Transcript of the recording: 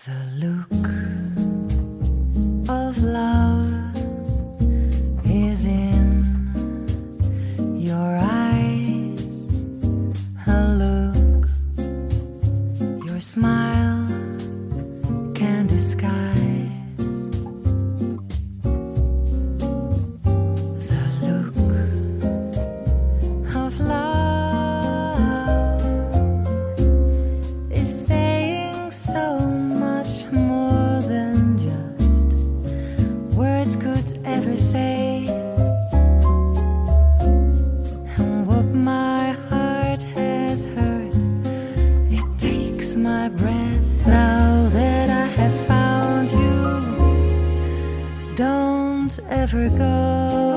The look of love is in your eyes. A look your smile can disguise. The look of love is saying so much more than just words could ever say. And what my heart has heard, it takes my breath. Now that I have found you, don't ever go.